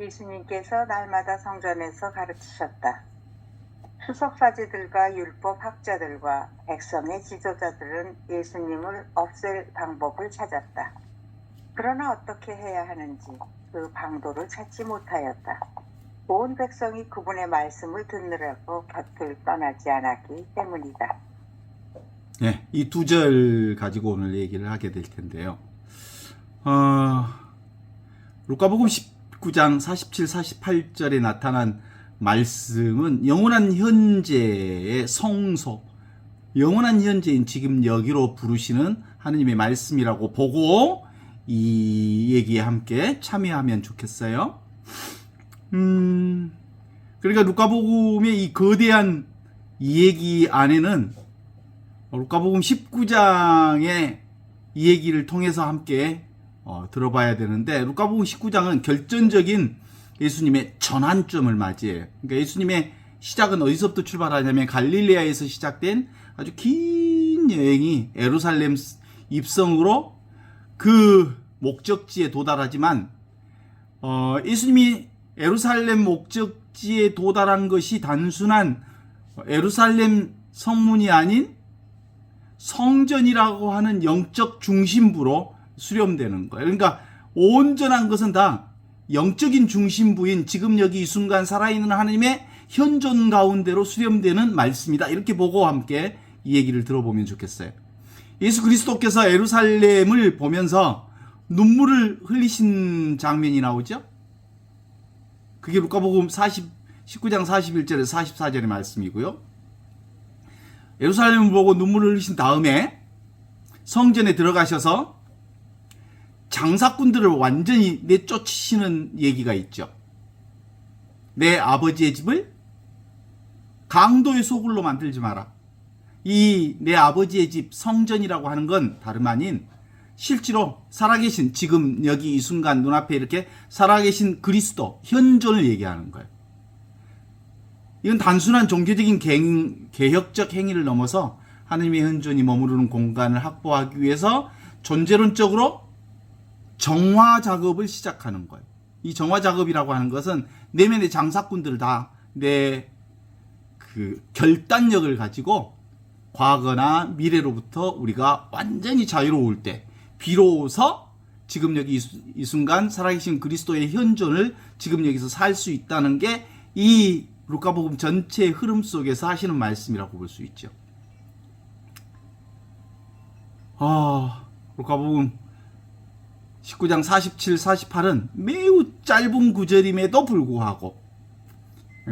예수님께서 날마다 성전에서 가르치셨다. 수석사제들과 율법 학자들과 백성의 지도자들은 예수님을 없앨 방법을 찾았다. 그러나 어떻게 해야 하는지 그 방도를 찾지 못하였다. 온 백성이 그분의 말씀을 듣느라고 곁을 떠나지 않았기 때문이다. 네, 이 두 절 가지고 오늘 얘기를 하게 될 텐데요. 루카복음 19장 47, 48절에 나타난 말씀은 영원한 현재의 성소, 영원한 현재인 지금 여기로 부르시는 하느님의 말씀이라고 보고 이 얘기에 함께 참여하면 좋겠어요. 그러니까 루카복음의 이 거대한 이 얘기 안에는 루카복음 19장의 이 얘기를 통해서 함께 들어봐야 되는데, 루카복음 19장은 결정적인 예수님의 전환점을 맞이해요. 그러니까 예수님의 시작은 어디서부터 출발하냐면 갈릴레아에서 시작된 아주 긴 여행이 예루살렘 입성으로 그 목적지에 도달하지만, 예수님이 예루살렘 목적지에 도달한 것이 단순한 예루살렘 성문이 아닌 성전이라고 하는 영적 중심부로 수렴되는 거예요. 그러니까 온전한 것은 다 영적인 중심부인 지금 여기 이 순간 살아있는 하나님의 현존 가운데로 수렴되는 말씀이다. 이렇게 보고 함께 이 얘기를 들어보면 좋겠어요. 예수 그리스도께서 예루살렘을 보면서 눈물을 흘리신 장면이 나오죠. 그게 루카복음 19장 41절에서 44절의 말씀이고요. 예루살렘을 보고 눈물을 흘리신 다음에 성전에 들어가셔서 장사꾼들을 완전히 내쫓으시는 얘기가 있죠. 내 아버지의 집을 강도의 소굴로 만들지 마라. 이 내 아버지의 집 성전이라고 하는 건 다름 아닌 실제로 살아계신, 지금 여기 이 순간 눈앞에 이렇게 살아계신 그리스도 현존을 얘기하는 거예요. 이건 단순한 종교적인 개혁적 행위를 넘어서 하나님의 현존이 머무르는 공간을 확보하기 위해서 존재론적으로 정화 작업을 시작하는 거예요. 이 정화 작업이라고 하는 것은 내면의 장사꾼들을 다 내 그 결단력을 가지고 과거나 미래로부터 우리가 완전히 자유로울 때 비로소 지금 여기 이 순간 살아계신 그리스도의 현존을 지금 여기서 살 수 있다는 게 이 루카복음 전체의 흐름 속에서 하시는 말씀이라고 볼 수 있죠. 루카복음 19장 47, 48은 매우 짧은 구절임에도 불구하고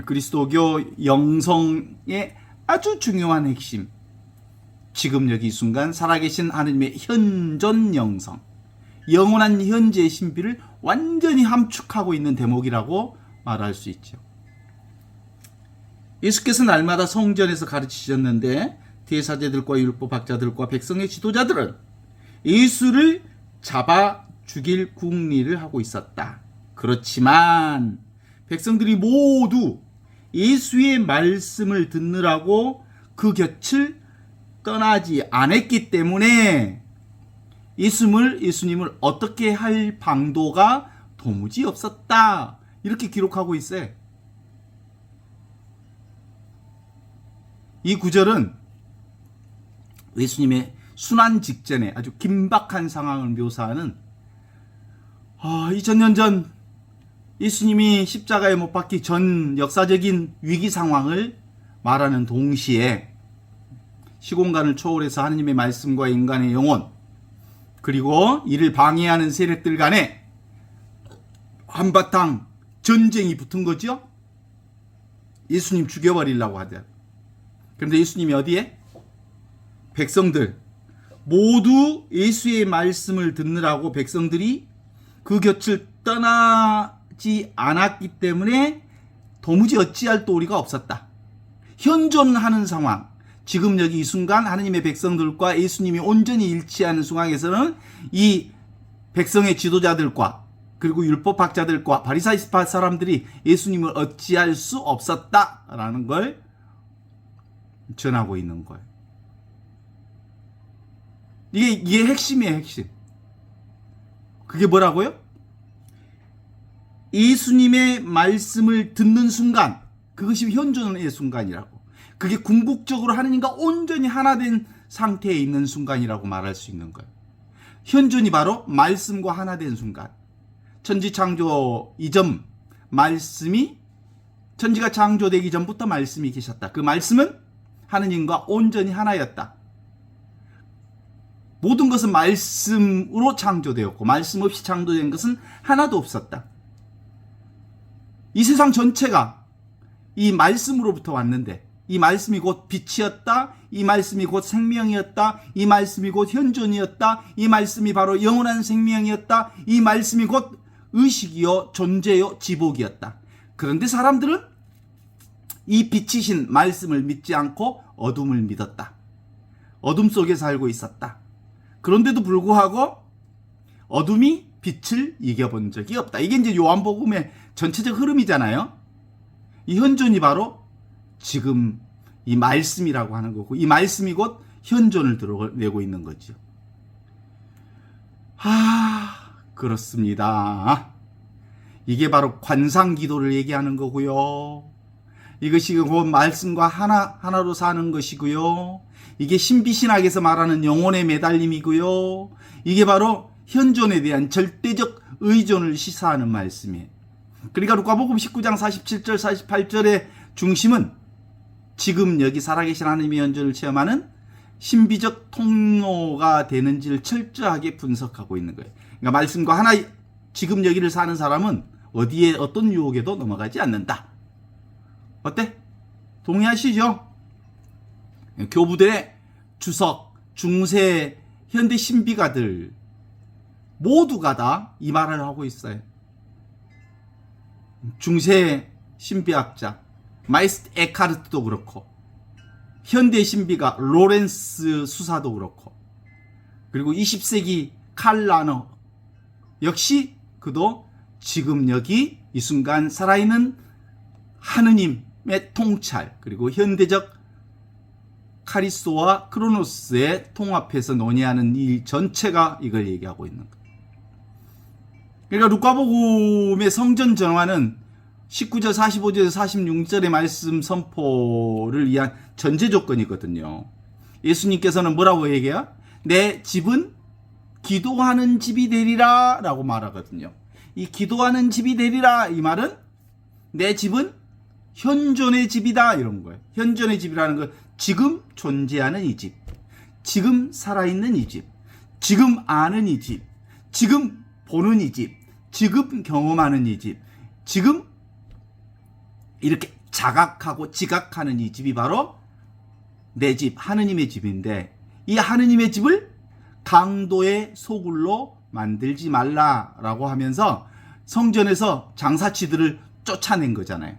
그리스도교 영성의 아주 중요한 핵심, 지금 여기 이 순간 살아계신 하나님의 현존 영성, 영원한 현재의 신비를 완전히 함축하고 있는 대목이라고 말할 수 있죠. 예수께서 날마다 성전에서 가르치셨는데 대사제들과 율법학자들과 백성의 지도자들은 예수를 잡아 죽일 궁리를 하고 있었다. 그렇지만 백성들이 모두 예수의 말씀을 듣느라고 그 곁을 떠나지 않았기 때문에 예수님을 어떻게 할 방도가 도무지 없었다. 이렇게 기록하고 있어요. 이 구절은 예수님의 순환 직전에 아주 긴박한 상황을 묘사하는 2000년 전 예수님이 십자가에 못 박기 전 역사적인 위기 상황을 말하는 동시에 시공간을 초월해서 하느님의 말씀과 인간의 영혼, 그리고 이를 방해하는 세력들 간에 한바탕 전쟁이 붙은 거죠. 예수님 죽여버리려고 하죠. 그런데 예수님이 어디에? 백성들 모두 예수의 말씀을 듣느라고 백성들이 그 곁을 떠나지 않았기 때문에 도무지 어찌할 도리가 없었다. 현존하는 상황, 지금 여기 이 순간 하느님의 백성들과 예수님이 온전히 일치하는 상황에서는 이 백성의 지도자들과 그리고 율법학자들과 바리사이파 사람들이 예수님을 어찌할 수 없었다라는 걸 전하고 있는 거예요. 이게 핵심이에요, 핵심. 그게 뭐라고요? 예수님의 말씀을 듣는 순간, 그것이 현존의 순간이라고. 그게 궁극적으로 하느님과 온전히 하나 된 상태에 있는 순간이라고 말할 수 있는 거예요. 현존이 바로 말씀과 하나 된 순간. 천지창조 이전 말씀이, 천지가 창조되기 전부터 말씀이 계셨다. 그 말씀은 하느님과 온전히 하나였다. 모든 것은 말씀으로 창조되었고 말씀 없이 창조된 것은 하나도 없었다. 이 세상 전체가 이 말씀으로부터 왔는데, 이 말씀이 곧 빛이었다. 이 말씀이 곧 생명이었다. 이 말씀이 곧 현존이었다. 이 말씀이 바로 영원한 생명이었다. 이 말씀이 곧 의식이요 존재요 지복이었다. 그런데 사람들은 이 빛이신 말씀을 믿지 않고 어둠을 믿었다. 어둠 속에 살고 있었다. 그런데도 불구하고 어둠이 빛을 이겨본 적이 없다. 이게 이제 요한복음의 전체적 흐름이잖아요. 이 현존이 바로 지금 이 말씀이라고 하는 거고, 이 말씀이 곧 현존을 드러내고 있는 거죠. 그렇습니다. 이게 바로 관상기도를 얘기하는 거고요. 이것이 곧 말씀과 하나로 사는 것이고요. 이게 신비신학에서 말하는 영혼의 매달림이고요. 이게 바로 현존에 대한 절대적 의존을 시사하는 말씀이에요. 그러니까 루카복음 19장 47절 48절의 중심은 지금 여기 살아계신 하나님의 현존을 체험하는 신비적 통로가 되는지를 철저하게 분석하고 있는 거예요. 그러니까 말씀과 하나, 지금 여기를 사는 사람은 어디에 어떤 유혹에도 넘어가지 않는다. 어때? 동의하시죠? 교부들의 주석, 중세, 현대 신비가들 모두가 다 이 말을 하고 있어요. 중세 신비학자 마이스트 에카르트도 그렇고, 현대 신비가 로렌스 수사도 그렇고, 그리고 20세기 칼 라너 역시 그도 지금 여기 이 순간 살아있는 하느님의 통찰, 그리고 현대적 카리스토와 크로노스의 통합해서 논의하는 이 전체가 이걸 얘기하고 있는 거예요. 그러니까 루카복음의 성전 정화는 19절 45절에서 46절의 말씀 선포를 위한 전제 조건이거든요. 예수님께서는 뭐라고 얘기해요? 내 집은 기도하는 집이 되리라 라고 말하거든요. 이 기도하는 집이 되리라, 이 말은 내 집은 현존의 집이다 이런 거예요. 현존의 집이라는 건 지금 존재하는 이 집, 지금 살아있는 이 집, 지금 아는 이 집, 지금 보는 이 집, 지금 경험하는 이 집, 지금 이렇게 자각하고 지각하는 이 집이 바로 내 집, 하느님의 집인데, 이 하느님의 집을 강도의 소굴로 만들지 말라라고 하면서 성전에서 장사치들을 쫓아낸 거잖아요.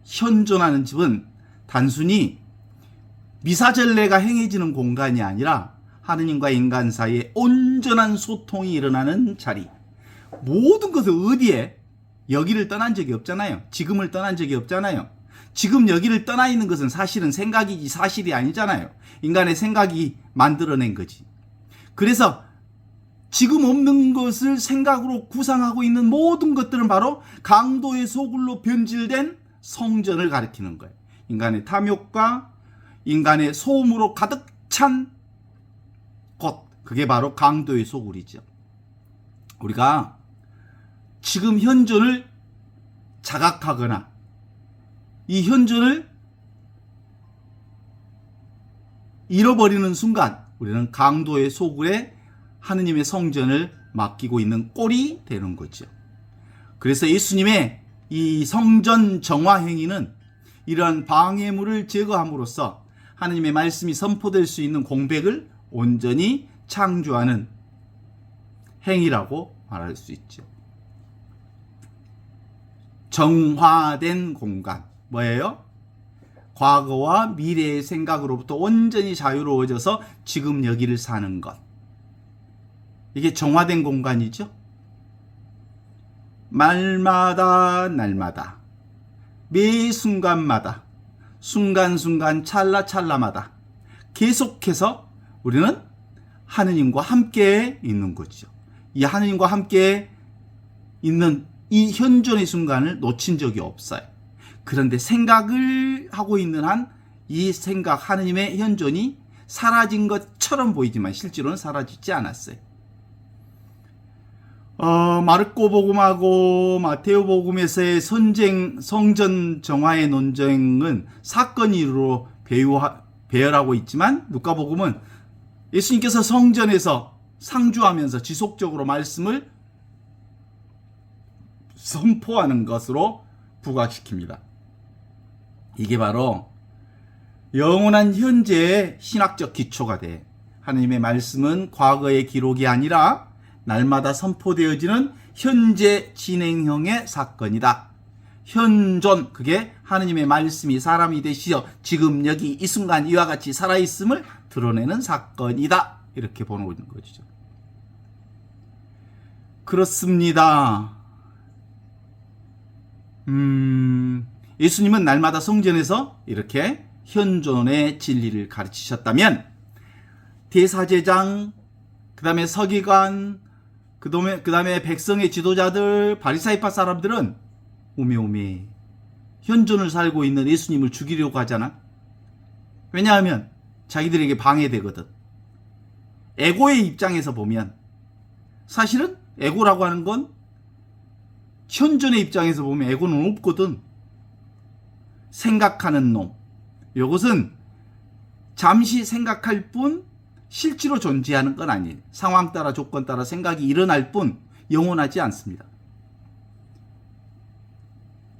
현존하는 집은 단순히 미사전례가 행해지는 공간이 아니라 하느님과 인간 사이에 온전한 소통이 일어나는 자리. 모든 것을 어디에? 여기를 떠난 적이 없잖아요. 지금을 떠난 적이 없잖아요. 지금 여기를 떠나 있는 것은 사실은 생각이지 사실이 아니잖아요. 인간의 생각이 만들어낸 거지. 그래서 지금 없는 것을 생각으로 구상하고 있는 모든 것들은 바로 강도의 소굴로 변질된 성전을 가리키는 거예요. 인간의 탐욕과 인간의 소음으로 가득 찬 곳, 그게 바로 강도의 소굴이죠. 우리가 지금 현존을 자각하거나 이 현존을 잃어버리는 순간 우리는 강도의 소굴에 하느님의 성전을 맡기고 있는 꼴이 되는 거죠. 그래서 예수님의 이 성전 정화 행위는 이러한 방해물을 제거함으로써 하느님의 말씀이 선포될 수 있는 공백을 온전히 창조하는 행위라고 말할 수 있죠. 정화된 공간, 뭐예요? 과거와 미래의 생각으로부터 온전히 자유로워져서 지금 여기를 사는 것. 이게 정화된 공간이죠. 말마다 날마다 매 순간마다 순간순간 찰나찰나마다 계속해서 우리는 하느님과 함께 있는 거죠. 이 하느님과 함께 있는 이 현존의 순간을 놓친 적이 없어요. 그런데 생각을 하고 있는 한 이 생각, 하느님의 현존이 사라진 것처럼 보이지만 실제로는 사라지지 않았어요. 마르코 복음하고 마테오 복음에서의 성전 정화의 논쟁은 사건 이후로 배열하고 있지만 누가 복음은 예수님께서 성전에서 상주하면서 지속적으로 말씀을 선포하는 것으로 부각시킵니다. 이게 바로 영원한 현재의 신학적 기초가 돼. 하나님의 말씀은 과거의 기록이 아니라 날마다 선포되어지는 현재 진행형의 사건이다. 현존, 그게 하나님의 말씀이 사람이 되시어 지금 여기 이 순간 이와 같이 살아있음을 드러내는 사건이다. 이렇게 보는 것이죠. 그렇습니다. 예수님은 날마다 성전에서 이렇게 현존의 진리를 가르치셨다면 대사제장, 그 다음에 서기관, 그 다음에 백성의 지도자들, 바리사이파 사람들은 오메오메 현존을 살고 있는 예수님을 죽이려고 하잖아. 왜냐하면 자기들에게 방해되거든. 에고의 입장에서 보면 사실은 에고라고 하는 건 현존의 입장에서 보면 에고는 없거든. 생각하는 놈. 이것은 잠시 생각할 뿐 실제로 존재하는 건 아니에요. 상황 따라 조건 따라 생각이 일어날 뿐 영원하지 않습니다.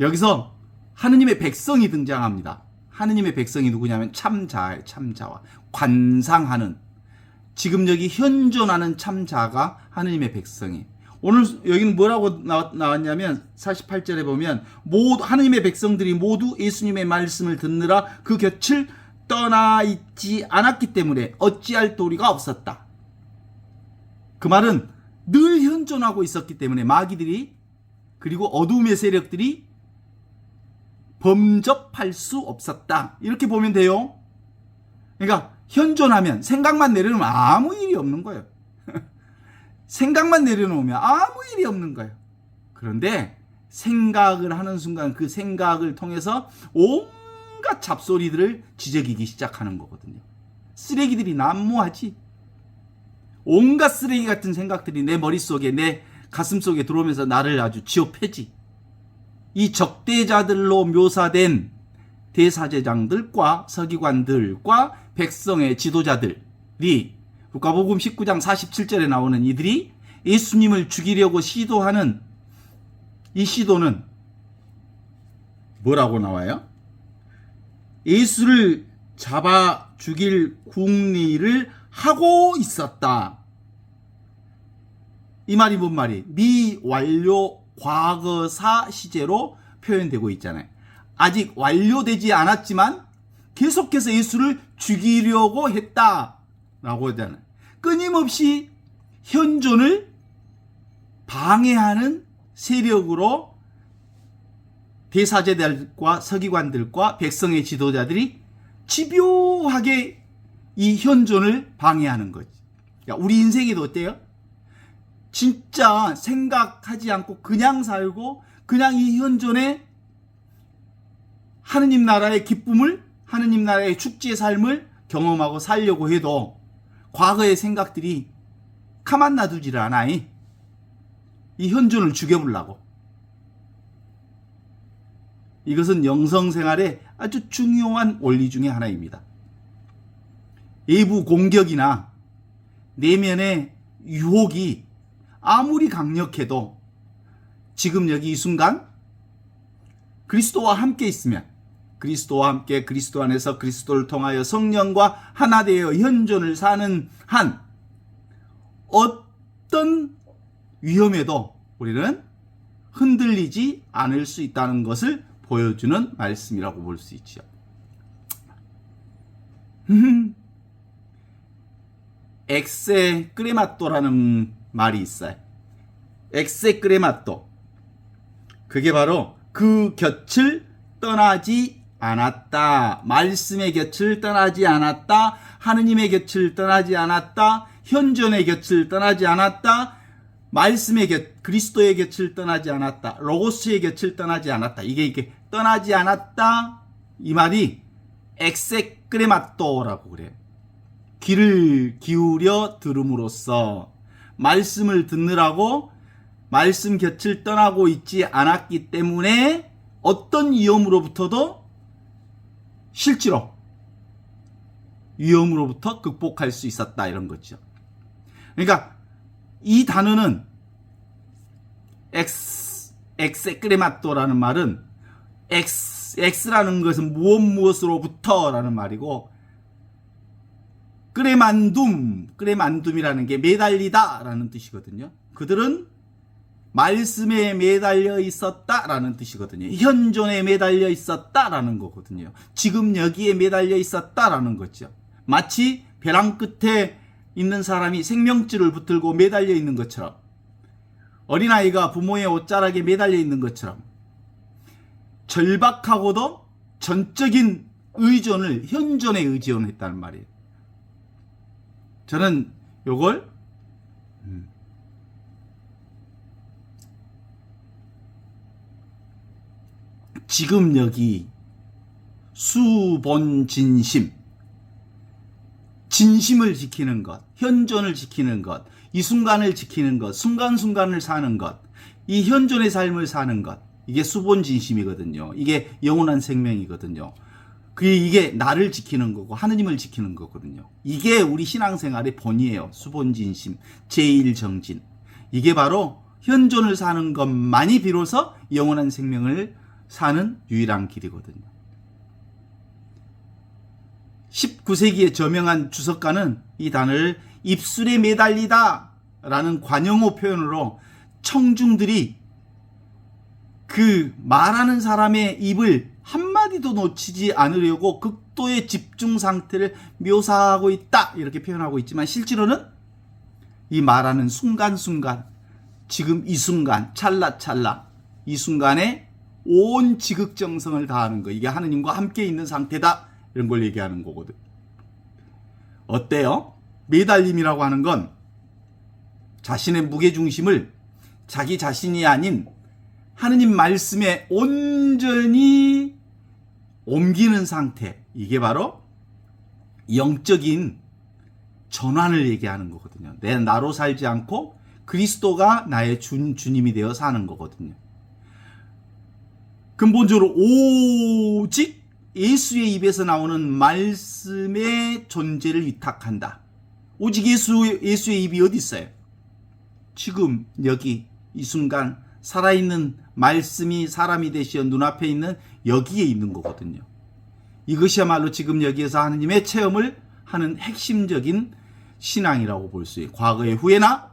여기서 하느님의 백성이 등장합니다. 하느님의 백성이 누구냐면 참자예요. 참자와 관상하는, 지금 여기 현존하는 참자가 하느님의 백성이. 오늘 여기는 뭐라고 나왔냐면 48절에 보면 모두 하느님의 백성들이 모두 예수님의 말씀을 듣느라 그 곁을 떠나 있지 않았기 때문에 어찌할 도리가 없었다. 그 말은 늘 현존하고 있었기 때문에 마귀들이 그리고 어둠의 세력들이 범접할 수 없었다. 이렇게 보면 돼요. 그러니까 현존하면 생각만 내려놓으면 아무 일이 없는 거예요. 생각만 내려놓으면 아무 일이 없는 거예요. 그런데 생각을 하는 순간 그 생각을 통해서 온갖 잡소리들을 지저귀기 시작하는 거거든요. 쓰레기들이 난무하지. 온갖 쓰레기 같은 생각들이 내 머릿속에, 내 가슴속에 들어오면서 나를 아주 지옥패지. 이 적대자들로 묘사된 대사제장들과 서기관들과 백성의 지도자들이 루카복음 19장 47절에 나오는 이들이 예수님을 죽이려고 시도하는 이 시도는 뭐라고 나와요? 예수를 잡아 죽일 궁리를 하고 있었다. 이 말이 뭔 말이? 미완료 과거사 시제로 표현되고 있잖아요. 아직 완료되지 않았지만 계속해서 예수를 죽이려고 했다라고 하잖아요. 끊임없이 현존을 방해하는 세력으로 대사제들과 서기관들과 백성의 지도자들이 집요하게 이 현존을 방해하는 거지. 그러니까 우리 인생에도 어때요? 진짜 생각하지 않고 그냥 살고 그냥 이 현존에 하느님 나라의 기쁨을, 하느님 나라의 축제의 삶을 경험하고 살려고 해도 과거의 생각들이 가만 놔두지를 않아. 이 현존을 죽여보려고. 이것은 영성생활의 아주 중요한 원리 중에 하나입니다. 외부 공격이나 내면의 유혹이 아무리 강력해도 지금 여기 이 순간 그리스도와 함께 있으면, 그리스도와 함께 그리스도 안에서 그리스도를 통하여 성령과 하나 되어 현존을 사는 한 어떤 위험에도 우리는 흔들리지 않을 수 있다는 것을 보여주는 말씀이라고 볼 수 있죠. 엑세 크레마토라는 말이 있어요. 엑세 크레마토. 그게 바로 그 곁을 떠나지 않았다. 말씀의 곁을 떠나지 않았다. 하느님의 곁을 떠나지 않았다. 현존의 곁을 떠나지 않았다. 말씀의 그리스도의 곁을 떠나지 않았다. 로고스의 곁을 떠나지 않았다. 이게 떠나지 않았다. 이 말이 엑세크레마토라고 그래요. 귀를 기울여 들음으로써 말씀을 듣느라고 말씀 곁을 떠나고 있지 않았기 때문에 어떤 위험으로부터도 실제로 위험으로부터 극복할 수 있었다 이런 거죠. 그러니까 이 단어는 엑세크레마토라는 말은 엑스라는 것은 무엇으로부터라는 말이고 크레만둠이라는 게 매달리다라는 뜻이거든요. 그들은 말씀에 매달려 있었다라는 뜻이거든요. 현존에 매달려 있었다라는 거거든요. 지금 여기에 매달려 있었다라는 거죠. 마치 벼랑 끝에 있는 사람이 생명줄을 붙들고 매달려 있는 것처럼, 어린아이가 부모의 옷자락에 매달려 있는 것처럼 절박하고도 전적인 의존을, 현존에 의존했다는 말이에요. 저는 요걸 지금 여기 수본진심, 진심을 지키는 것, 현존을 지키는 것, 이 순간을 지키는 것, 순간순간을 사는 것, 이 현존의 삶을 사는 것, 이게 수본진심이거든요. 이게 영원한 생명이거든요. 이게 나를 지키는 거고 하느님을 지키는 거거든요. 이게 우리 신앙생활의 본이에요. 수본진심, 제1정진. 이게 바로 현존을 사는 것만이 비로소 영원한 생명을 사는 유일한 길이거든요. 19세기에 저명한 주석가는 이 단어를 입술에 매달리다 라는 관용어 표현으로 청중들이 그 말하는 사람의 입을 한마디도 놓치지 않으려고 극도의 집중 상태를 묘사하고 있다 이렇게 표현하고 있지만, 실제로는 이 말하는 순간순간, 지금 이 순간, 찰나찰나 이 순간에 온 지극정성을 다하는 거, 이게 하느님과 함께 있는 상태다 이런 걸 얘기하는 거거든. 어때요? 매달림이라고 하는 건 자신의 무게중심을 자기 자신이 아닌 하느님 말씀에 온전히 옮기는 상태, 이게 바로 영적인 전환을 얘기하는 거거든요. 내 나로 살지 않고 그리스도가 나의 주님이 되어 사는 거거든요. 근본적으로 오직 예수의 입에서 나오는 말씀의 존재를 위탁한다. 오직 예수의 입이 어디 있어요? 지금 여기 이 순간 살아있는 말씀이 사람이 되시어 눈앞에 있는 여기에 있는 거거든요. 이것이야말로 지금 여기에서 하느님의 체험을 하는 핵심적인 신앙이라고 볼 수 있어요. 과거의 후회나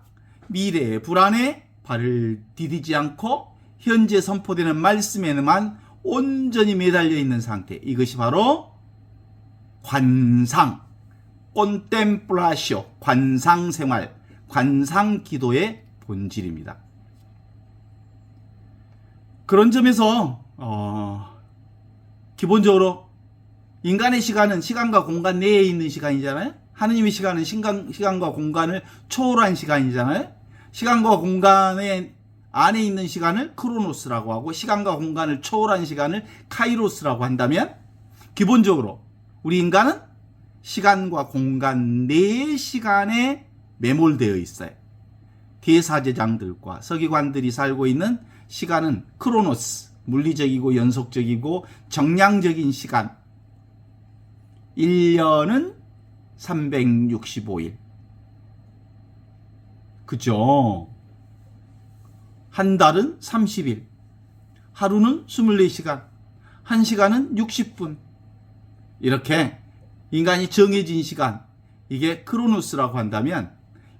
미래의 불안에 발을 디디지 않고 현재 선포되는 말씀에만 온전히 매달려 있는 상태, 이것이 바로 관상, 콘템플라시오, 관상생활, 관상기도의 본질입니다. 그런 점에서 기본적으로 인간의 시간은 시간과 공간 내에 있는 시간이잖아요. 하느님의 시간은 시간과 공간을 초월한 시간이잖아요. 시간과 공간의 안에 있는 시간을 크로노스라고 하고, 시간과 공간을 초월한 시간을 카이로스라고 한다면, 기본적으로 우리 인간은 시간과 공간 내의 시간에 매몰되어 있어요. 대사제장들과 서기관들이 살고 있는 시간은 크로노스, 물리적이고 연속적이고 정량적인 시간. 1년은 365일. 그죠? 한 달은 30일, 하루는 24시간, 1시간은 60분. 이렇게 인간이 정해진 시간, 이게 크로노스라고 한다면,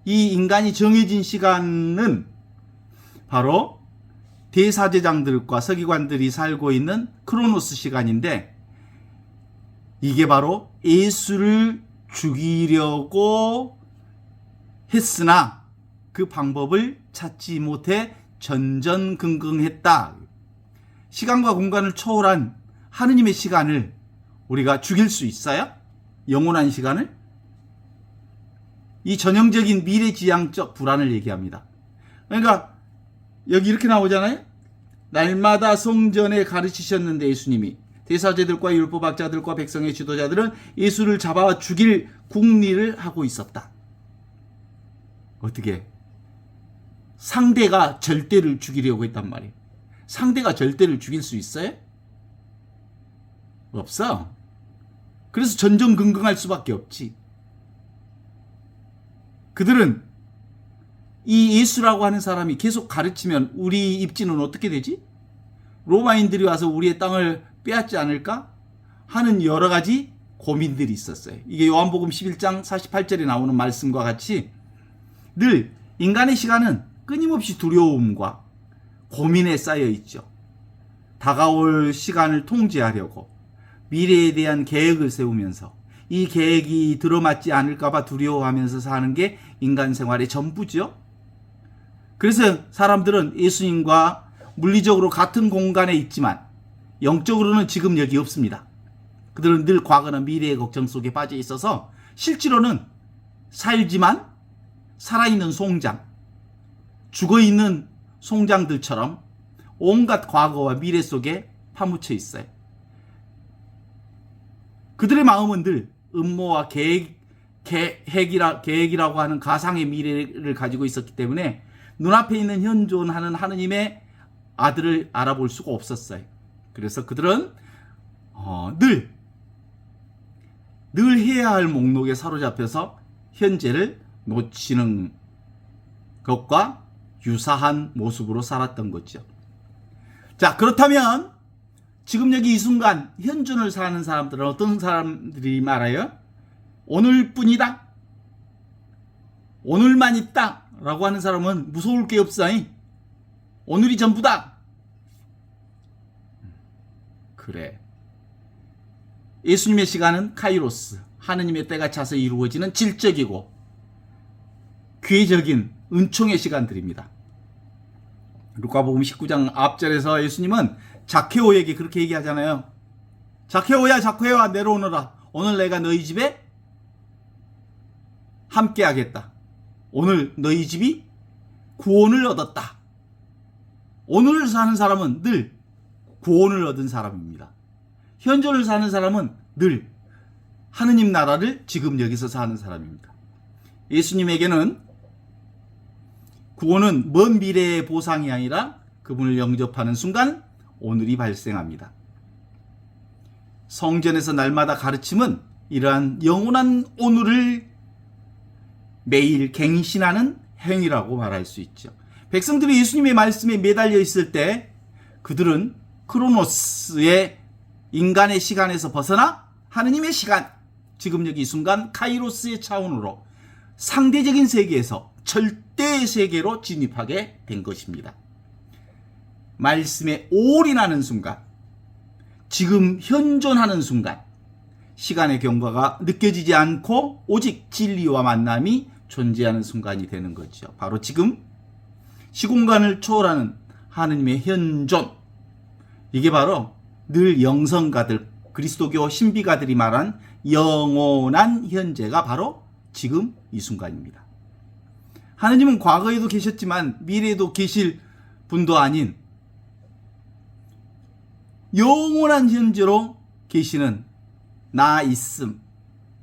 이 인간이 정해진 시간은 바로 대사제장들과 서기관들이 살고 있는 크로노스 시간인데, 이게 바로 예수를 죽이려고 했으나 그 방법을 찾지 못해 전전긍긍했다. 시간과 공간을 초월한 하느님의 시간을 우리가 죽일 수 있어요? 영원한 시간을? 이 전형적인 미래지향적 불안을 얘기합니다. 그러니까 여기 이렇게 나오잖아요. 날마다 성전에 가르치셨는데 예수님이 대사제들과 율법학자들과 백성의 지도자들은 예수를 잡아 죽일 궁리를 하고 있었다. 어떻게? 상대가 절대를 죽이려고 했단 말이에요. 상대가 절대를 죽일 수 있어요? 없어. 그래서 전전긍긍할 수밖에 없지. 그들은 이 예수라고 하는 사람이 계속 가르치면 우리 입지는 어떻게 되지? 로마인들이 와서 우리의 땅을 빼앗지 않을까? 하는 여러 가지 고민들이 있었어요. 이게 요한복음 11장 48절에 나오는 말씀과 같이 늘 인간의 시간은 끊임없이 두려움과 고민에 쌓여 있죠. 다가올 시간을 통제하려고 미래에 대한 계획을 세우면서 이 계획이 들어맞지 않을까봐 두려워하면서 사는 게 인간 생활의 전부죠. 그래서 사람들은 예수님과 물리적으로 같은 공간에 있지만 영적으로는 지금 여기 없습니다. 그들은 늘 과거나 미래의 걱정 속에 빠져 있어서 실제로는 살지만 살아있는 송장, 죽어있는 송장들처럼 온갖 과거와 미래 속에 파묻혀 있어요. 그들의 마음은 늘 음모와 계획이라고 하는 가상의 미래를 가지고 있었기 때문에 눈앞에 있는 현존하는 하느님의 아들을 알아볼 수가 없었어요. 그래서 그들은 늘 해야 할 목록에 사로잡혀서 현재를 놓치는 것과 유사한 모습으로 살았던 거죠. 자, 그렇다면 지금 여기 이 순간 현존을 사는 사람들은 어떤 사람들이 말해요? 오늘뿐이다. 오늘만 있다. 라고 하는 사람은 무서울 게 없어. 오늘이 전부다. 그래. 예수님의 시간은 카이로스, 하느님의 때가 차서 이루어지는 질적이고 괴적인 은총의 시간들입니다. 루카복음 19장 앞절에서 예수님은 자케오에게 그렇게 얘기하잖아요. 자케오야 내려오너라. 오늘 내가 너희 집에 함께 하겠다. 오늘 너희 집이 구원을 얻었다. 오늘을 사는 사람은 늘 구원을 얻은 사람입니다. 현존을 사는 사람은 늘 하느님 나라를 지금 여기서 사는 사람입니다. 예수님에게는 구원은 먼 미래의 보상이 아니라 그분을 영접하는 순간 오늘이 발생합니다. 성전에서 날마다 가르침은 이러한 영원한 오늘을 매일 갱신하는 행위라고 말할 수 있죠. 백성들이 예수님의 말씀에 매달려 있을 때 그들은 크로노스의 인간의 시간에서 벗어나 하느님의 시간, 지금 여기 이 순간 카이로스의 차원으로 상대적인 세계에서 절대의 세계로 진입하게 된 것입니다. 말씀에 올인하는 순간, 지금 현존하는 순간, 시간의 경과가 느껴지지 않고 오직 진리와 만남이 존재하는 순간이 되는 거죠. 바로 지금 시공간을 초월하는 하느님의 현존, 이게 바로 늘 영성가들, 그리스도교 신비가들이 말한 영원한 현재가 바로 지금 이 순간입니다. 하느님은 과거에도 계셨지만 미래에도 계실 분도 아닌 영원한 현재로 계시는 나 있음,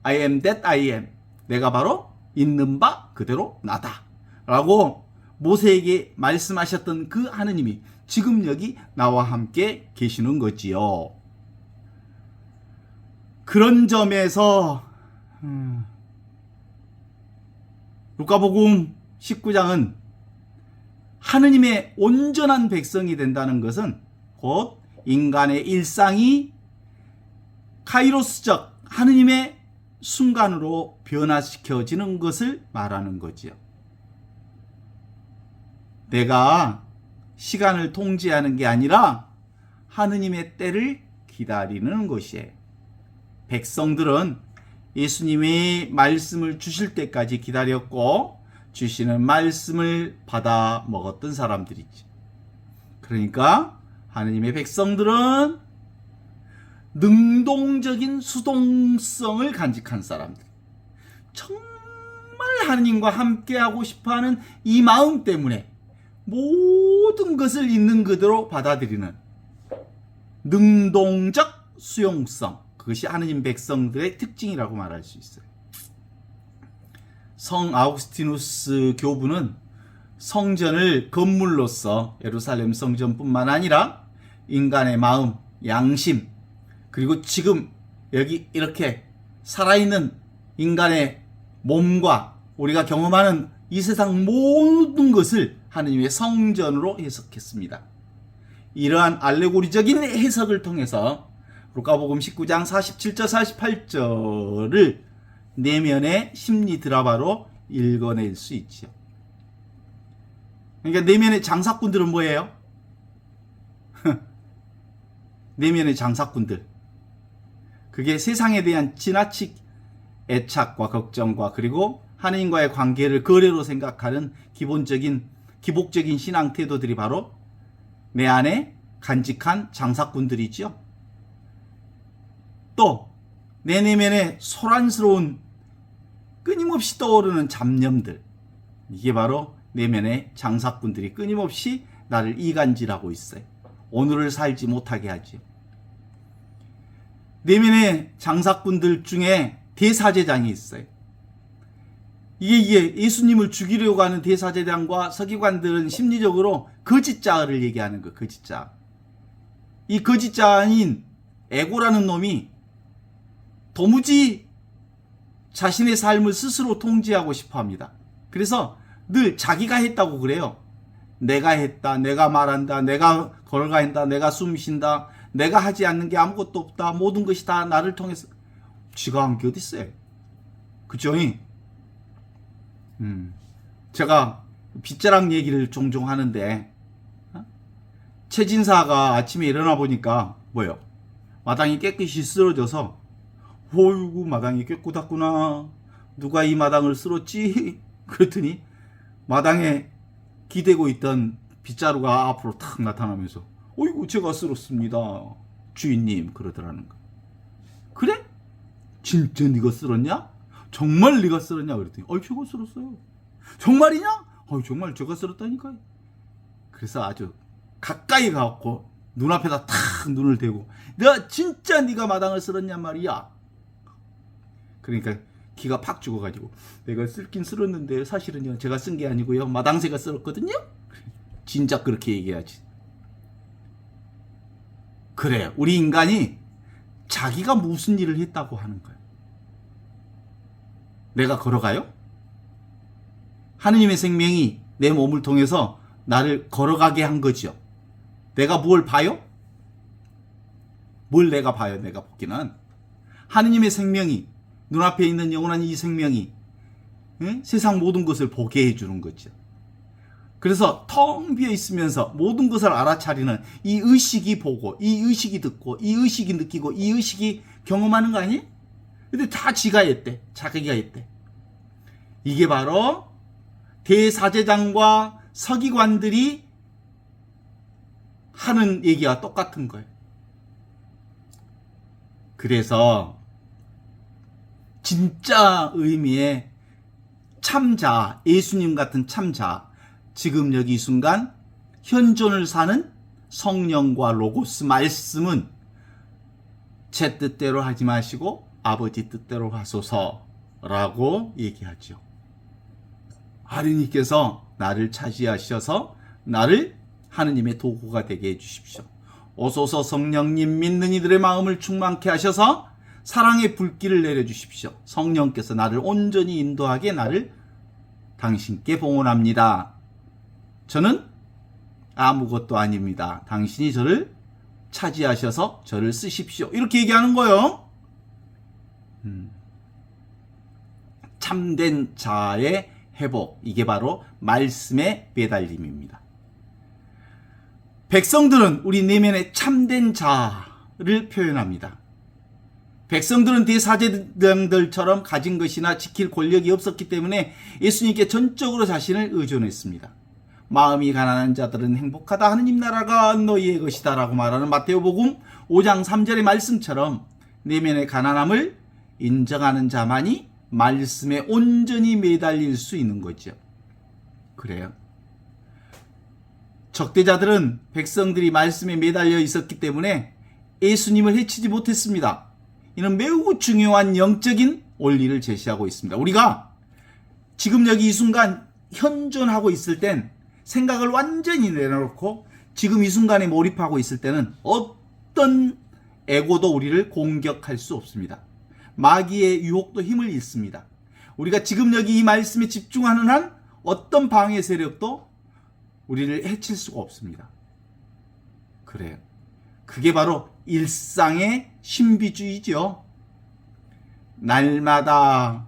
I am that I am, 내가 바로 있는 바 그대로 나다 라고 모세에게 말씀하셨던 그 하느님이 지금 여기 나와 함께 계시는 거지요. 그런 점에서 루카복음 19장은 하느님의 온전한 백성이 된다는 것은 곧 인간의 일상이 카이로스적 하느님의 순간으로 변화시켜지는 것을 말하는 거지요. 내가 시간을 통제하는 게 아니라 하느님의 때를 기다리는 것이에요. 백성들은 예수님이 말씀을 주실 때까지 기다렸고 주시는 말씀을 받아 먹었던 사람들이지. 그러니까 하느님의 백성들은 능동적인 수동성을 간직한 사람들, 정말 하느님과 함께하고 싶어하는 이 마음 때문에 모든 것을 있는 그대로 받아들이는 능동적 수용성, 그것이 하느님 백성들의 특징이라고 말할 수 있어요. 성 아우구스티누스 교부는 성전을 건물로서 예루살렘 성전뿐만 아니라 인간의 마음, 양심, 그리고 지금 여기 이렇게 살아있는 인간의 몸과 우리가 경험하는 이 세상 모든 것을 하느님의 성전으로 해석했습니다. 이러한 알레고리적인 해석을 통해서 루카복음 19장 47절 48절을 내면의 심리 드라마로 읽어낼 수 있죠. 그러니까 내면의 장사꾼들은 뭐예요? 내면의 장사꾼들. 그게 세상에 대한 지나친 애착과 걱정과 그리고 하느님과의 관계를 거래로 생각하는 기복적인 신앙 태도들이 바로 내 안에 간직한 장사꾼들이죠. 또 내 내면에 소란스러운 끊임없이 떠오르는 잡념들, 이게 바로 내면의 장사꾼들이 끊임없이 나를 이간질하고 있어요. 오늘을 살지 못하게 하죠. 내면의 장사꾼들 중에 대사제장이 있어요. 이게 예수님을 죽이려고 하는 대사제장과 서기관들은 심리적으로 거짓자를 얘기하는 거예요. 거짓자. 이 거짓자인 에고라는 놈이 도무지 자신의 삶을 스스로 통제하고 싶어 합니다. 그래서 늘 자기가 했다고 그래요. 내가 했다, 내가 말한다, 내가 걸어간다, 내가 숨쉰다, 내가 하지 않는 게 아무것도 없다, 모든 것이 다 나를 통해서. 지가 한 게 어딨어요. 그죠? 제가 빗자락 얘기를 종종 하는데 최진사가 아침에 일어나 보니까 뭐예요? 마당이 깨끗이 쓸어져서 어이구 마당이 깨끗하구나. 누가 이 마당을 쓸었지? 그랬더니 마당에 기대고 있던 빗자루가 앞으로 탁 나타나면서 어이구 제가 쓸었습니다. 주인님 그러더라는 거. 그래? 진짜 네가 쓸었냐? 정말 네가 쓸었냐? 그랬더니 제가 쓸었어요. 정말이냐? 정말 제가 쓸었다니까요. 그래서 아주 가까이 가갖고 눈앞에다 탁 눈을 대고 내가 진짜 네가 마당을 쓸었냔 말이야. 그러니까 기가 팍 죽어가지고 내가 쓸긴 쓸었는데 사실은요 제가 쓴 게 아니고요 마당새가 쓸었거든요. 진짜 그렇게 얘기하지. 그래, 우리 인간이 자기가 무슨 일을 했다고 하는 거예요. 내가 걸어가요? 하느님의 생명이 내 몸을 통해서 나를 걸어가게 한 거죠. 내가 뭘 봐요? 뭘 내가 봐요? 내가 보기는 하느님의 생명이 눈앞에 있는 영원한 이 생명이 세상 모든 것을 보게 해주는 거죠. 그래서 텅 비어 있으면서 모든 것을 알아차리는 이 의식이 보고 이 의식이 듣고 이 의식이 느끼고 이 의식이 경험하는 거 아니에요? 근데 다 지가 했대. 자기가 했대. 이게 바로 대사제장과 서기관들이 하는 얘기와 똑같은 거예요. 그래서 진짜 의미의 참자, 예수님 같은 참자, 지금 여기 이 순간 현존을 사는 성령과 로고스 말씀은 제 뜻대로 하지 마시고 아버지 뜻대로 하소서라고 얘기하죠. 하느님께서 나를 차지하셔서 나를 하느님의 도구가 되게 해주십시오. 오소서 성령님, 믿는 이들의 마음을 충만케 하셔서 사랑의 불길을 내려주십시오. 성령께서 나를 온전히 인도하게 나를 당신께 봉헌합니다. 저는 아무것도 아닙니다. 당신이 저를 차지하셔서 저를 쓰십시오. 이렇게 얘기하는 거예요. 참된 자의 회복, 이게 바로 말씀의 매달림입니다. 백성들은 우리 내면의 참된 자를 표현합니다. 백성들은 대사제장들처럼 가진 것이나 지킬 권력이 없었기 때문에 예수님께 전적으로 자신을 의존했습니다. 마음이 가난한 자들은 행복하다, 하느님 나라가 너희의 것이다 라고 말하는 마태오복음 5장 3절의 말씀처럼 내면의 가난함을 인정하는 자만이 말씀에 온전히 매달릴 수 있는 거죠. 그래요. 적대자들은 백성들이 말씀에 매달려 있었기 때문에 예수님을 해치지 못했습니다. 이는 매우 중요한 영적인 원리를 제시하고 있습니다. 우리가 지금 여기 이 순간 현존하고 있을 땐 생각을 완전히 내려놓고 지금 이 순간에 몰입하고 있을 때는 어떤 에고도 우리를 공격할 수 없습니다. 마귀의 유혹도 힘을 잃습니다. 우리가 지금 여기 이 말씀에 집중하는 한 어떤 방해 세력도 우리를 해칠 수가 없습니다. 그래요. 그게 바로 일상의 신비주의죠. 날마다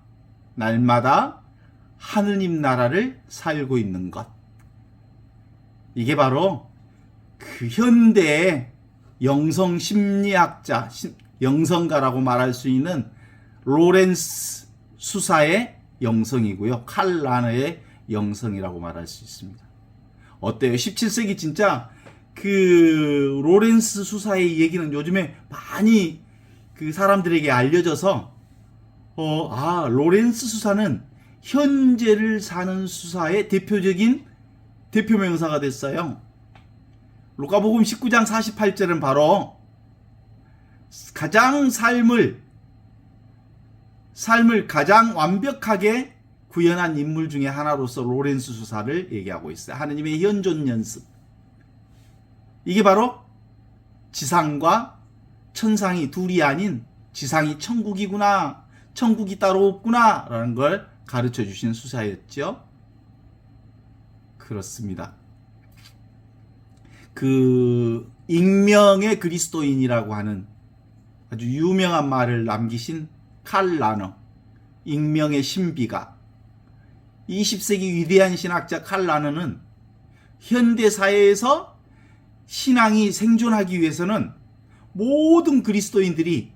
하느님 나라를 살고 있는 것. 이게 바로 그 현대의 영성 심리학자, 영성가라고 말할 수 있는 로렌스 수사의 영성이고요. 칼 라너의 영성이라고 말할 수 있습니다. 어때요? 17세기 진짜 그 로렌스 수사의 얘기는 요즘에 많이 그 사람들에게 알려져서 로렌스 수사는 현재를 사는 수사의 대표적인 대표 명사가 됐어요. 루카복음 19장 48절은 바로 가장 삶을 가장 완벽하게 구현한 인물 중에 하나로서 로렌스 수사를 얘기하고 있어요. 하느님의 현존 연습. 이게 바로 지상과 천상이 둘이 아닌 지상이 천국이구나, 천국이 따로 없구나 라는 걸 가르쳐 주신 수사였죠. 그렇습니다. 그 익명의 그리스도인이라고 하는 아주 유명한 말을 남기신 칼 라너, 익명의 신비가, 20세기 위대한 신학자 칼 라너는 현대 사회에서 신앙이 생존하기 위해서는 모든 그리스도인들이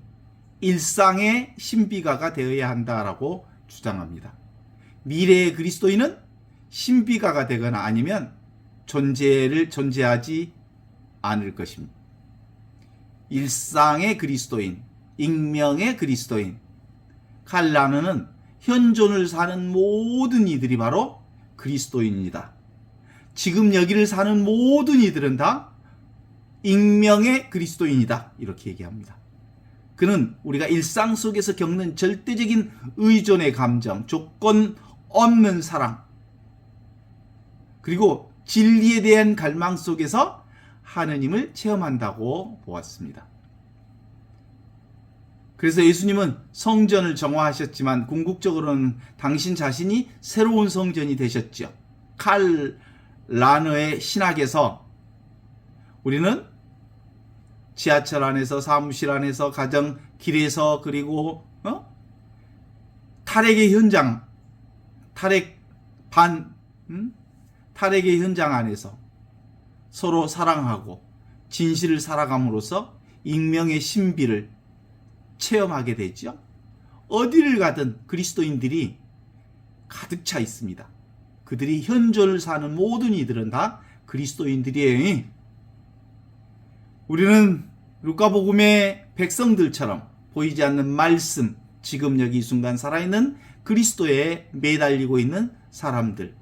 일상의 신비가가 되어야 한다라고 주장합니다. 미래의 그리스도인은 신비가가 되거나 아니면 존재하지 않을 것입니다. 일상의 그리스도인, 익명의 그리스도인. 칼 라너는 현존을 사는 모든 이들이 바로 그리스도인이다. 지금 여기를 사는 모든 이들은 다 익명의 그리스도인이다. 이렇게 얘기합니다. 그는 우리가 일상 속에서 겪는 절대적인 의존의 감정, 조건 없는 사랑, 그리고 진리에 대한 갈망 속에서 하느님을 체험한다고 보았습니다. 그래서 예수님은 성전을 정화하셨지만 궁극적으로는 당신 자신이 새로운 성전이 되셨죠. 칼 라너의 신학에서 우리는 지하철 안에서, 사무실 안에서, 가정 길에서, 그리고 탈핵의 현장, 탈핵의 현장 안에서 서로 사랑하고 진실을 살아감으로써 익명의 신비를 체험하게 되죠. 어디를 가든 그리스도인들이 가득 차 있습니다. 그들이 현존을 사는 모든 이들은 다 그리스도인들이에요. 우리는 루카복음의 백성들처럼 보이지 않는 말씀, 지금 여기 이 순간 살아있는 그리스도에 매달리고 있는 사람들,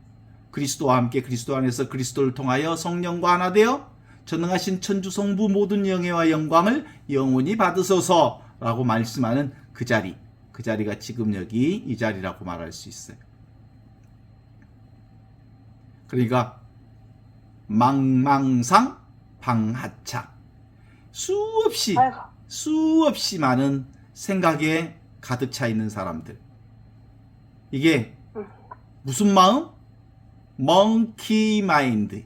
그리스도와 함께 그리스도 안에서 그리스도를 통하여 성령과 하나 되어 전능하신 천주 성부 모든 영예와 영광을 영원히 받으소서라고 말씀하는 그 자리가 지금 여기 이 자리라고 말할 수 있어요. 그러니까 망망상 방하차, 수없이 많은 생각에 가득 차 있는 사람들. 이게 무슨 마음? 멍키 마인드,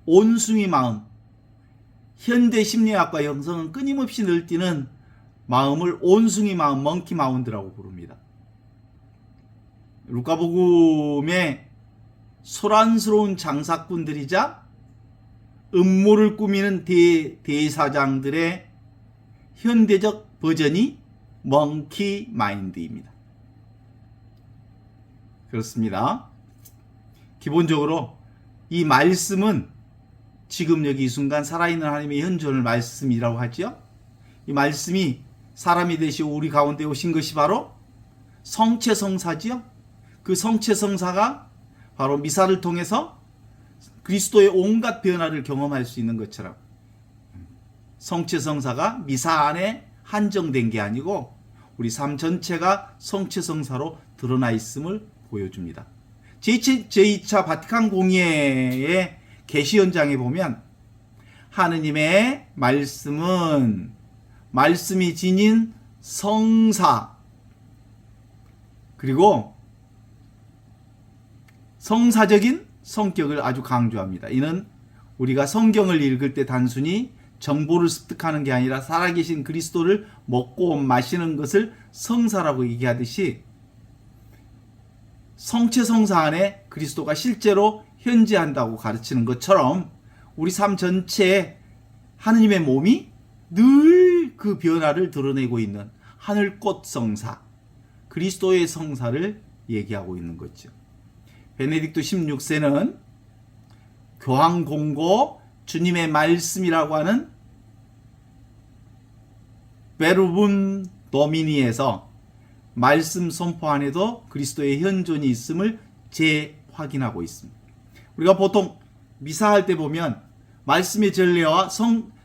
온숭이 마음. 현대 심리학과 영성은 끊임없이 늘뛰는 마음을 온숭이 마음, 멍키 마운드라고 부릅니다. 루카복음의 소란스러운 장사꾼들이자 음모를 꾸미는 대사장들의 현대적 버전이 멍키 마인드입니다. 그렇습니다. 기본적으로 이 말씀은 지금 여기 이 순간 살아있는 하나님의 현존을 말씀이라고 하죠. 이 말씀이 사람이 되시고 우리 가운데 오신 것이 바로 성체성사지요. 그 성체성사가 바로 미사를 통해서 그리스도의 온갖 변화를 경험할 수 있는 것처럼 성체성사가 미사 안에 한정된 게 아니고 우리 삶 전체가 성체성사로 드러나 있음을 보여줍니다. 제2차 바티칸 공의회의 계시 현장에 보면 하느님의 말씀은 말씀이 지닌 성사 그리고 성사적인 성격을 아주 강조합니다. 이는 우리가 성경을 읽을 때 단순히 정보를 습득하는 게 아니라 살아계신 그리스도를 먹고 마시는 것을 성사라고 얘기하듯이 성체성사 안에 그리스도가 실제로 현재한다고 가르치는 것처럼 우리 삶 전체에 하느님의 몸이 늘 그 변화를 드러내고 있는 하늘꽃 성사, 그리스도의 성사를 얘기하고 있는 거죠. 베네딕토 16세는 교황 공고 주님의 말씀이라고 하는 베르붐 도미니에서 말씀 선포 안에도 그리스도의 현존이 있음을 재확인하고 있습니다. 우리가 보통 미사할 때 보면 말씀의 전례와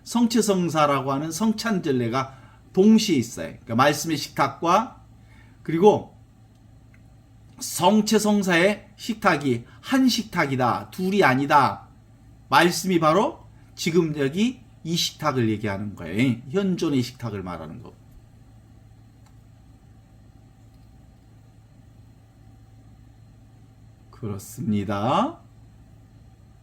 성체성사라고 하는 성찬전례가 동시에 있어요. 그러니까 말씀의 식탁과 그리고 성체성사의 식탁이 한 식탁이다. 둘이 아니다. 말씀이 바로 지금 여기 이 식탁을 얘기하는 거예요. 현존의 식탁을 말하는 거. 그렇습니다.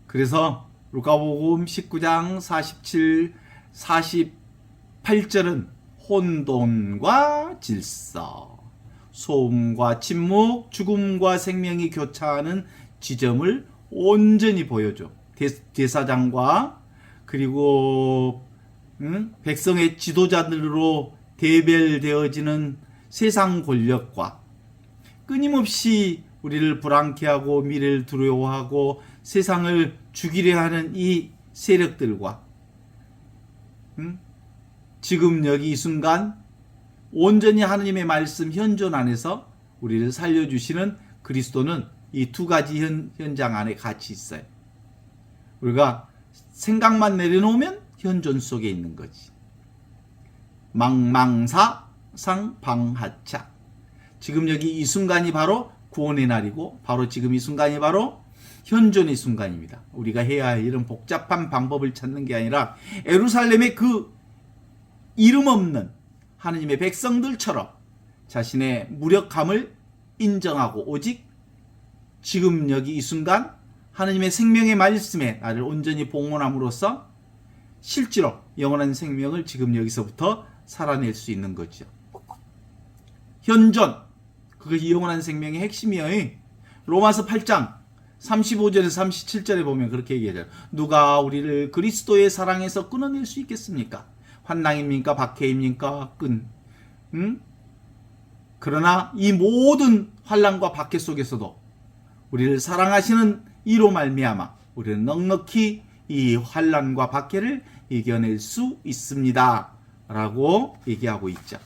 그래서 루카복음 19장 47, 48절은 혼돈과 질서, 소음과 침묵, 죽음과 생명이 교차하는 지점을 온전히 보여줘. 대사장과 그리고 백성의 지도자들로 대별되어지는 세상 권력과 끊임없이 우리를 불안케하고 미래를 두려워하고 세상을 죽이려 하는 이 세력들과 지금 여기 이 순간 온전히 하느님의 말씀 현존 안에서 우리를 살려주시는 그리스도는 이 두 가지 현장 안에 같이 있어요. 우리가 생각만 내려놓으면 현존 속에 있는 거지. 망망사상방하차. 지금 여기 이 순간이 바로 구원의 날이고 바로 지금 이 순간이 바로 현존의 순간입니다. 우리가 해야 할 일은 복잡한 방법을 찾는 게 아니라 예루살렘의 그 이름 없는 하느님의 백성들처럼 자신의 무력함을 인정하고 오직 지금 여기 이 순간 하느님의 생명의 말씀에 나를 온전히 봉헌함으로써 실제로 영원한 생명을 지금 여기서부터 살아낼 수 있는 거죠. 현존, 그것이 영원한 생명의 핵심이에요. 로마서 8장 35절에서 37절에 보면 그렇게 얘기하잖아요. 누가 우리를 그리스도의 사랑에서 끊어낼 수 있겠습니까? 환난입니까? 박해입니까? 그러나 이 모든 환난과 박해 속에서도 우리를 사랑하시는 이로 말미암아 우리는 넉넉히 이 환난과 박해를 이겨낼 수 있습니다. 라고 얘기하고 있죠.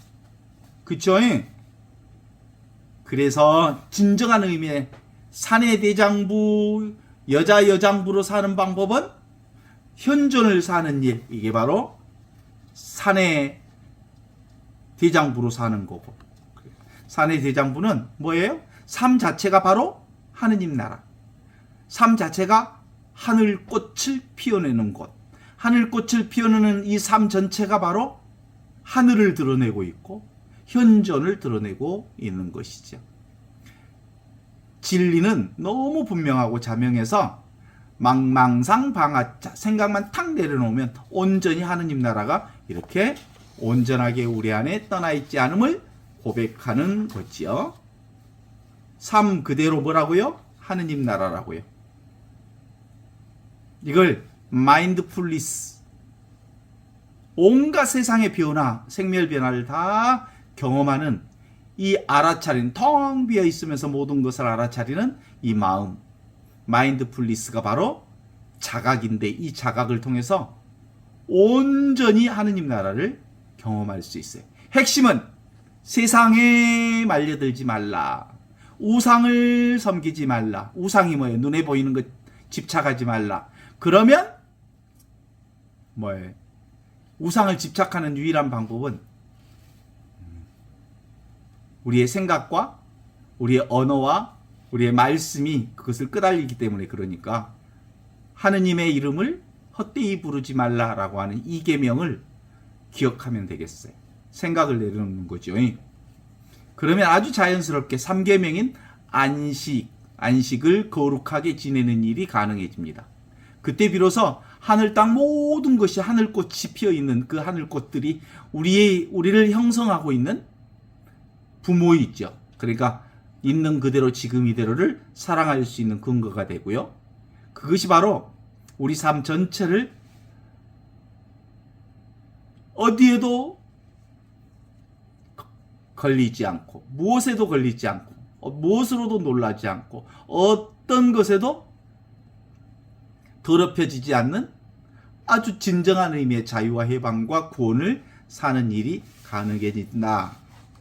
그쵸? 그래서 진정한 의미의 사내 대장부, 여장부로 사는 방법은 현존을 사는 일, 이게 바로 사내 대장부로 사는 거고. 사내 대장부는 뭐예요? 삶 자체가 바로 하느님 나라. 삶 자체가 하늘꽃을 피워내는 곳. 하늘꽃을 피워내는 이 삶 전체가 바로 하늘을 드러내고 있고 현존을 드러내고 있는 것이죠. 진리는 너무 분명하고 자명해서 망망상방하자 생각만 탁 내려놓으면 온전히 하느님 나라가 이렇게 온전하게 우리 안에 떠나 있지 않음을 고백하는 거지요. 삶 그대로 뭐라고요? 하느님 나라라고요. 이걸 마인드풀리스, 온갖 세상의 변화, 생멸 변화를 다 경험하는 이 알아차린, 텅 비어 있으면서 모든 것을 알아차리는 이 마음, 마인드풀리스가 바로 자각인데, 이 자각을 통해서 온전히 하느님 나라를 경험할 수 있어요. 핵심은 세상에 말려들지 말라. 우상을 섬기지 말라. 우상이 뭐예요? 눈에 보이는 것 집착하지 말라. 그러면 뭐예요? 우상을 집착하는 유일한 방법은 우리의 생각과 우리의 언어와 우리의 말씀이 그것을 끄달리기 때문에, 그러니까 하느님의 이름을 헛되이 부르지 말라라고 하는 이 계명을 기억하면 되겠어요. 생각을 내려놓는 거죠. 그러면 아주 자연스럽게 3계명인 안식을 거룩하게 지내는 일이 가능해집니다. 그때 비로소 하늘 땅 모든 것이 하늘꽃이 피어있는 그 하늘꽃들이 우리를 형성하고 있는 부모이죠. 그러니까 있는 그대로 지금 이대로를 사랑할 수 있는 근거가 되고요. 그것이 바로 우리 삶 전체를 어디에도 걸리지 않고, 무엇에도 걸리지 않고, 무엇으로도 놀라지 않고, 어떤 것에도 더럽혀지지 않는 아주 진정한 의미의 자유와 해방과 구원을 사는 일이 가능해진다.